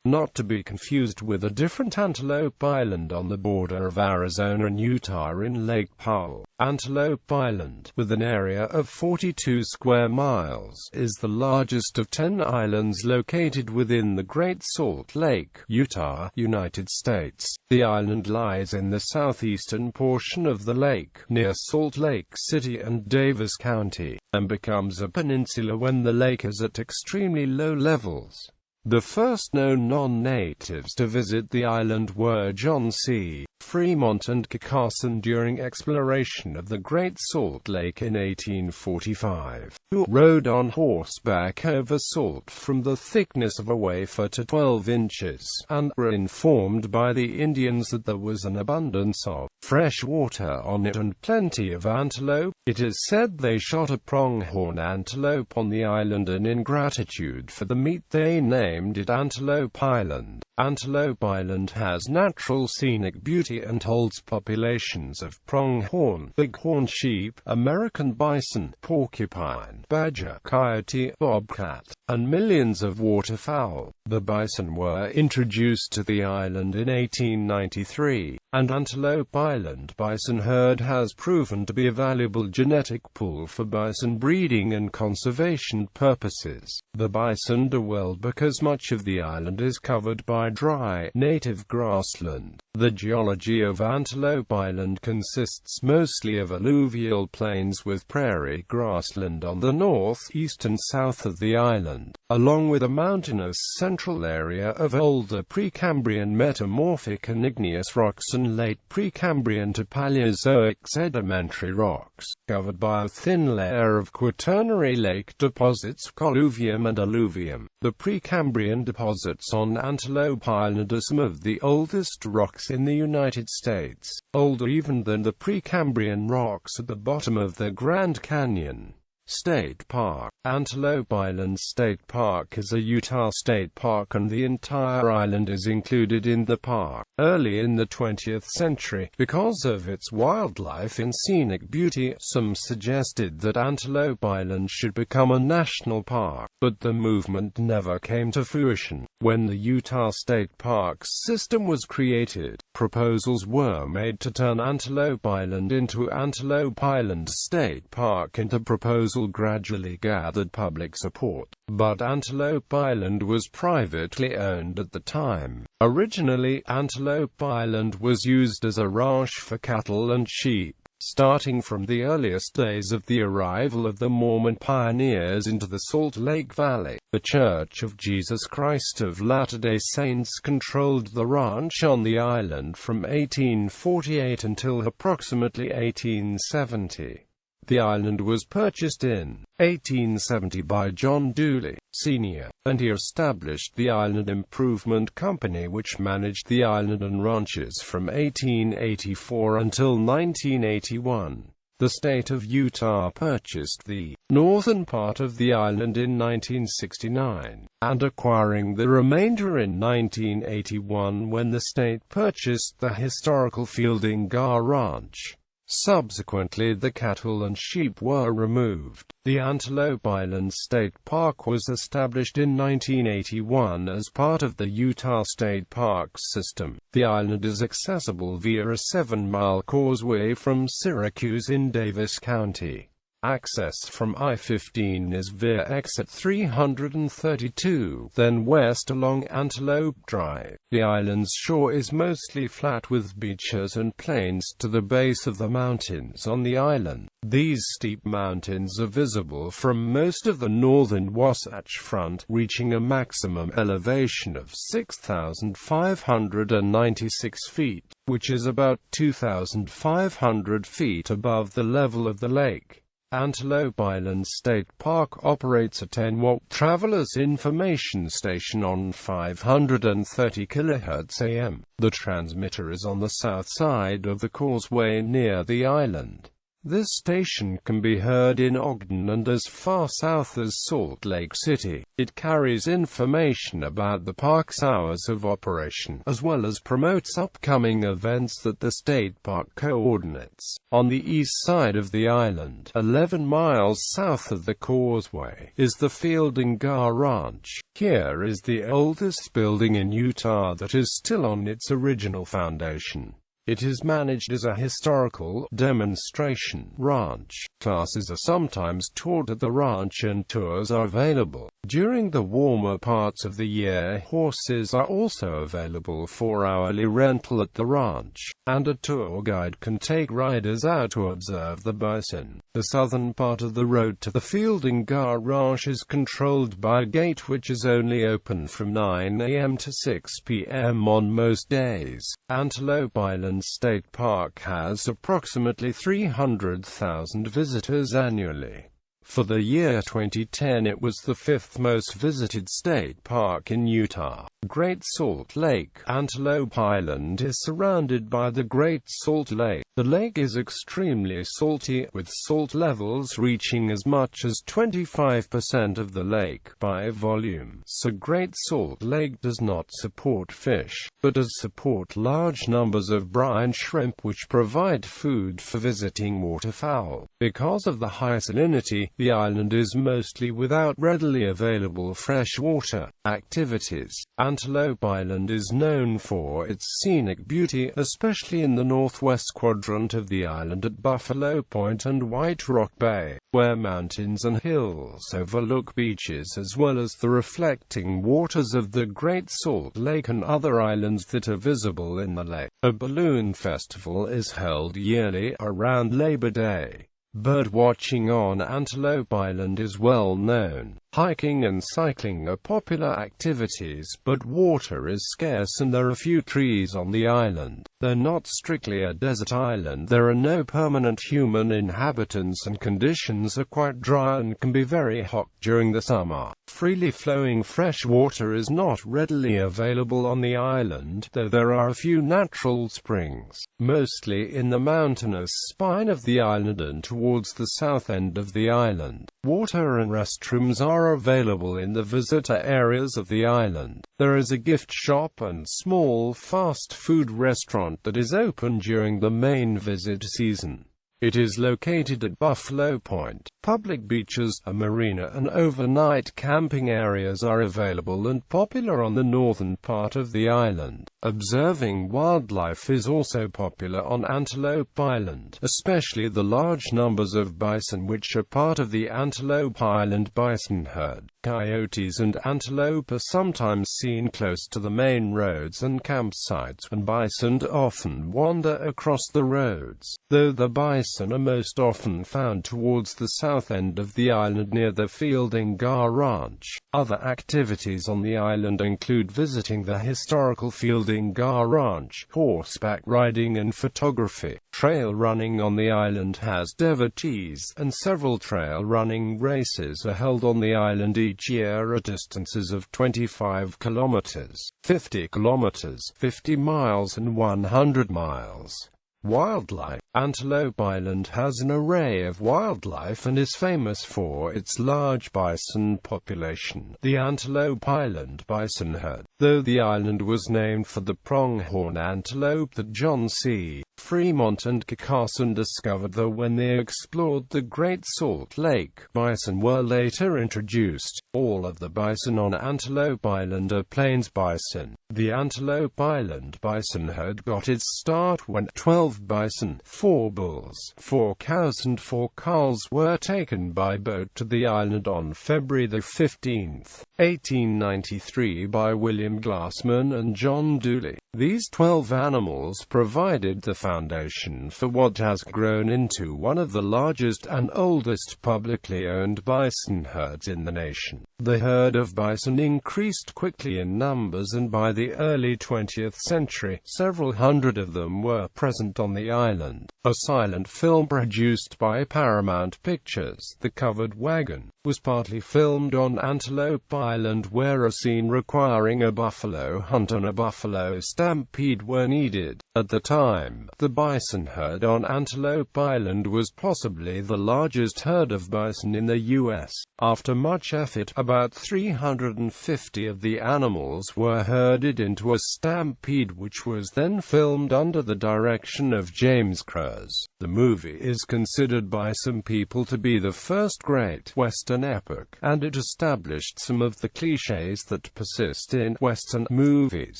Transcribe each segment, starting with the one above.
not to be confused with a different Antelope Island on the border of Arizona and Utah in Lake Powell.Antelope Island, with an area of 42 square miles, is the largest of 10 islands located within the Great Salt Lake, Utah, United States. The island lies in the southeastern portion of the lake, near Salt Lake City and Davis County, and becomes a peninsula when the lake is at extremely low levels. The first known non-natives to visit the island were John C. Fremont and Kit Carson during exploration of the Great Salt Lake in 1845, who rode on horseback over salt from the thickness of a wafer to 12 inches, and were informed by the Indians that there was an abundance of fresh water on it and plenty of antelope. It is said they shot a pronghorn antelope on the island, and in gratitude for the meat they named it Antelope Island. Antelope Island has natural scenic beauty and holds populations of pronghorn, bighorn sheep, American bison, porcupine, badger, coyote, bobcat, and millions of waterfowl. The bison were introduced to the island in 1893, and Antelope Island bison herd has proven to be a valuable genetic pool for bison breeding and conservation purposes. The bison do well because much of the island is covered by dry, native grassland. The geology of Antelope Island consists mostly of alluvial plains with prairie grassland on the north, east and south of the island, along with a mountainous central area of older Precambrian metamorphic and igneous rocks and late Precambrian to Paleozoic sedimentary rocks, covered by a thin layer of Quaternary lake deposits, colluvium and alluvium. The Precambrian deposits on Antelope Island are some of the oldest rocks in the United States, older even than the Precambrian rocks at the bottom of the Grand Canyon State Park. Antelope Island State Park is a Utah state park, and the entire island is included in the park. Early in the 20th century, because of its wildlife and scenic beauty, some suggested that Antelope Island should become a national park, but the movement never came to fruition. When the Utah State Parks system was created, proposals were made to turn Antelope Island into Antelope Island State Park, and the proposal gradually gathered public support. But Antelope Island was privately owned at the time. Originally, Antelope Island was used as a ranch for cattle and sheep. Starting from the earliest days of the arrival of the Mormon pioneers into the Salt Lake Valley, the Church of Jesus Christ of Latter-day Saints controlled the ranch on the island from 1848 until approximately 1870. The island was purchased in 1870 by John Dooley, Sr., and he established the Island Improvement Company, which managed the island and ranches from 1884 until 1981. The state of Utah purchased the northern part of the island in 1969, and acquiring the remainder in 1981 when the state purchased the historical Fielding Gar Ranch. Subsequently, the cattle and sheep were removed. The Antelope Island State Park was established in 1981 as part of the Utah State Parks system. The island is accessible via a 7-mile causeway from Syracuse in Davis County. Access from I-15 is via exit 332, then west along Antelope Drive. The island's shore is mostly flat with beaches and plains to the base of the mountains on the island. These steep mountains are visible from most of the northern Wasatch Front, reaching a maximum elevation of 6,596 feet, which is about 2,500 feet above the level of the lake. Antelope Island State Park operates a 10-watt travelers information station on 530 kHz AM. The transmitter is on the south side of the causeway near the island. This station can be heard in Ogden and as far south as Salt Lake City. It carries information about the park's hours of operation, as well as promotes upcoming events that the state park coordinates. On the east side of the island, 11 miles south of the causeway, is the Fielding Gar Ranch. Here is the oldest building in Utah that is still on its original foundation. It is managed as a historical demonstration ranch. Classes are sometimes taught at the ranch and tours are available. During the warmer parts of the year, horses are also available for hourly rental at the ranch, and a tour guide can take riders out to observe the bison. The southern part of the road to the Fielding Gar Ranch is controlled by a gate which is only open from 9 a.m. to 6 p.m. on most days. Antelope Island State Park has approximately 300,000 visitors annually. For the year 2010, it was the fifth most visited state park in Utah. Great Salt Lake. Antelope Island is surrounded by the Great Salt Lake. The lake is extremely salty, with salt levels reaching as much as 25% of the lake by volume. So Great Salt Lake does not support fish, but does support large numbers of brine shrimp which provide food for visiting waterfowl. Because of the high salinity, the island is mostly without readily available freshwater activities. Antelope Island is known for its scenic beauty, especially in the northwest quadrant of the island at Buffalo Point and White Rock Bay, where mountains and hills overlook beaches as well as the reflecting waters of the Great Salt Lake and other islands that are visible in the lake. A balloon festival is held yearly around Labor Day. Bird-watching on Antelope Island is well known. Hiking and cycling are popular activities, but water is scarce and there are few trees on the island. Though not strictly a desert island, there are no permanent human inhabitants and conditions are quite dry and can be very hot during the summer. Freely flowing fresh water is not readily available on the island, though there are a few natural springs, mostly in the mountainous spine of the island and towards the south end of the island. Water and restrooms are available in the visitor areas of the island. There is a gift shop and small fast food restaurant that is open during the main visit season. It is located at Buffalo Point. Public beaches, a marina and overnight camping areas are available and popular on the northern part of the island. Observing wildlife is also popular on Antelope Island, especially the large numbers of bison which are part of the Antelope Island bison herd. Coyotes and antelope are sometimes seen close to the main roads and campsites, and bison often wander across the roads, though the bison are most often found towards the south end of the island near the Fielding Gar Ranch. Other activities on the island include visiting the historical Fielding Gar Ranch, horseback riding and photography. Trail running on the island has devotees, and several trail running races are held on the island each year at distances of 25 kilometers, 50 kilometers, 50 miles and 100 miles. Wildlife. Antelope Island has an array of wildlife and is famous for its large bison population. The Antelope Island bison herd, though the island was named for the pronghorn antelope that John C. Fremont and Carson discovered, though when they explored the Great Salt Lake, bison were later introduced. All of the bison on Antelope Island are plains bison. The Antelope Island bison herd got its start when 12 bison, 4 bulls, 4 cows and 4 calves were taken by boat to the island on February 15, 1893 by William Glassman and John Dooley. These 12 animals provided the foundation for what has grown into one of the largest and oldest publicly owned bison herds in the nation. The herd of bison increased quickly in numbers, and by the early 20th century, several hundred of them were present on the Island, a silent film produced by Paramount Pictures. The Covered Wagon was partly filmed on Antelope Island, where a scene requiring a buffalo hunt and a buffalo stampede were needed. At the time, the bison herd on Antelope Island was possibly the largest herd of bison in the U.S. After much effort, about 350 of the animals were herded into a stampede, which was then filmed under the direction of James Krause. The movie is considered by some people to be the first great Western epic, and it established some of the cliches that persist in Western movies,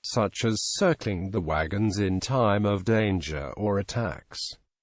such as circling the wagons in time of danger or attacks.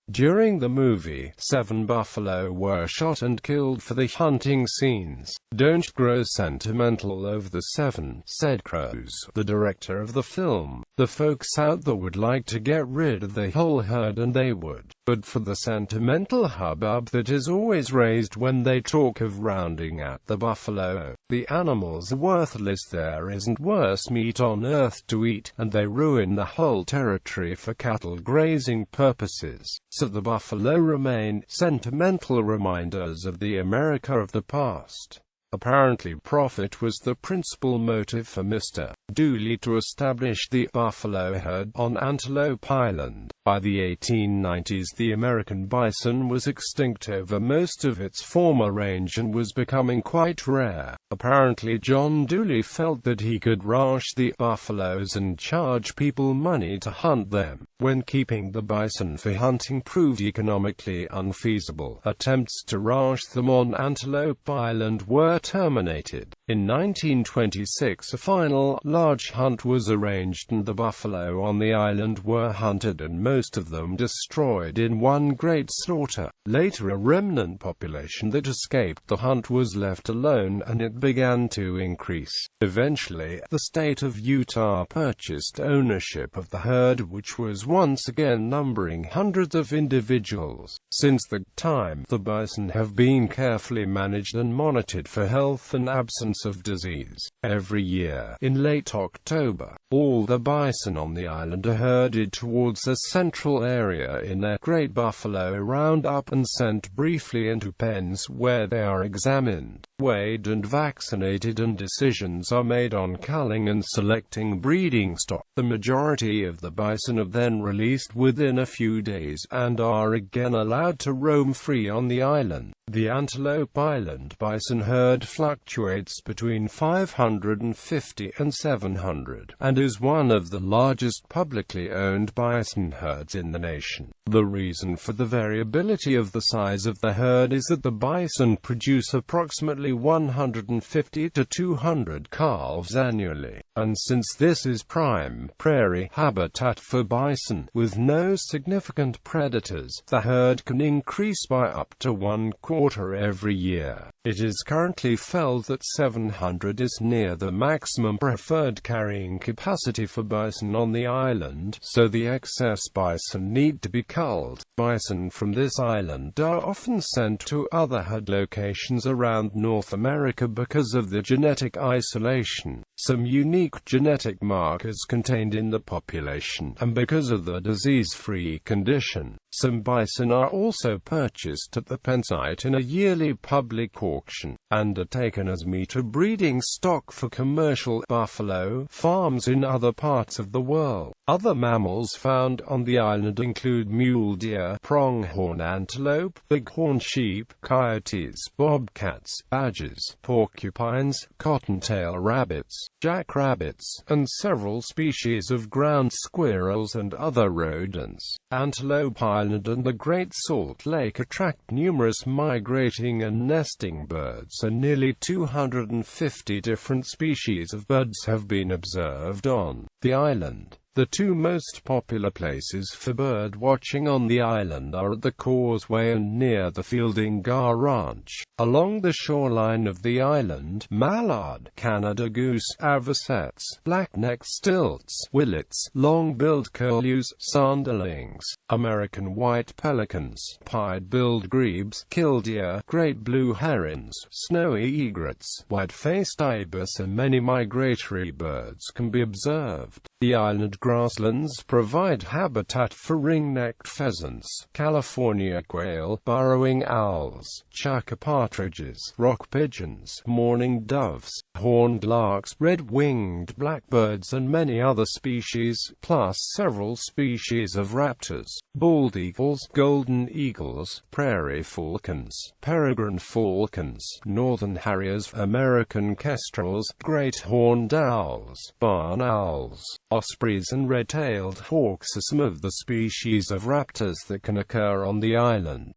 During the movie, 7 buffalo were shot and killed for the hunting scenes. "Don't grow sentimental over the 7, said Krause, the director of the film. "The folks out there would like to get rid of the whole herd, and they would. But for the sentimental hubbub that is always raised when they talk of rounding out the buffalo, the animals are worthless. There isn't worse meat on earth to eat, and they ruin the whole territory for cattle grazing purposes. So the buffalo remain sentimental reminders of the America of the past." Apparently profit was the principal motive for Mr. Dooley to establish the buffalo herd on Antelope Island. By the 1890s, the American bison was extinct over most of its former range and was becoming quite rare. Apparently John Dooley felt that he could ranch the buffaloes and charge people money to hunt them, when keeping the bison for hunting proved economically unfeasible. Attempts to ranch them on Antelope Island were terminated. In 1926, a final large hunt was arranged and the buffalo on the island were hunted and most of them destroyed in one great slaughter. Later, a remnant population that escaped the hunt was left alone and it began to increase. Eventually, the state of Utah purchased ownership of the herd, which was once again numbering hundreds of individuals. Since that time, the bison have been carefully managed and monitored for health and absence of disease. Every year, in late October, all the bison on the island are herded towards a central area in their great buffalo roundup and sent briefly into pens where they are examined, weighed and vaccinated, and decisions are made on culling and selecting breeding stock. The majority of the bison are then released within a few days and are again allowed to roam free on the island. The Antelope Island bison herd fluctuates between 550 and 700, and is one of the largest publicly owned bison herds in the nation. The reason for the variability of the size of the herd is that the bison produce approximately 150 to 200 calves annually, and since this is prime prairie habitat for bison, with no significant predators, the herd can increase by up to 1/4 every year. It is currently felt that 700 is near the maximum preferred carrying capacity for bison on the island, so the excess bison need to be culled. Bison from this island are often sent to other herd locations around North America because of the genetic isolation, some unique genetic markers contained in the population, and because of the disease-free condition. Some bison are also purchased at the pen site in a yearly public auction, and are taken as meat or breeding stock for commercial buffalo farms in other parts of the world. Other mammals found on the island include mule deer, pronghorn antelope, bighorn sheep, coyotes, bobcats, badgers, porcupines, cottontail rabbits, jackrabbits, and several species of ground squirrels and other rodents. Antelope Island and the Great Salt Lake attract numerous migrating and nesting birds, and nearly 250 different species of birds have been observed on the island. The two most popular places for bird watching on the island are at the Causeway and near the Fielding Gar Ranch. Along the shoreline of the island, mallard, Canada goose, avocets, black-necked stilts, willets, long-billed curlews, sanderlings, American white pelicans, pied-billed grebes, killdeer, great blue herons, snowy egrets, white-faced ibis, and many migratory birds can be observed. The island grasslands provide habitat for ring-necked pheasants, California quail, burrowing owls, chukar partridges, rock pigeons, mourning doves, horned larks, red-winged blackbirds and many other species, plus several species of raptors, bald eagles, golden eagles, prairie falcons, peregrine falcons, northern harriers, American kestrels, great horned owls, barn owls, ospreys and red-tailed hawks are some of the species of raptors that can occur on the island.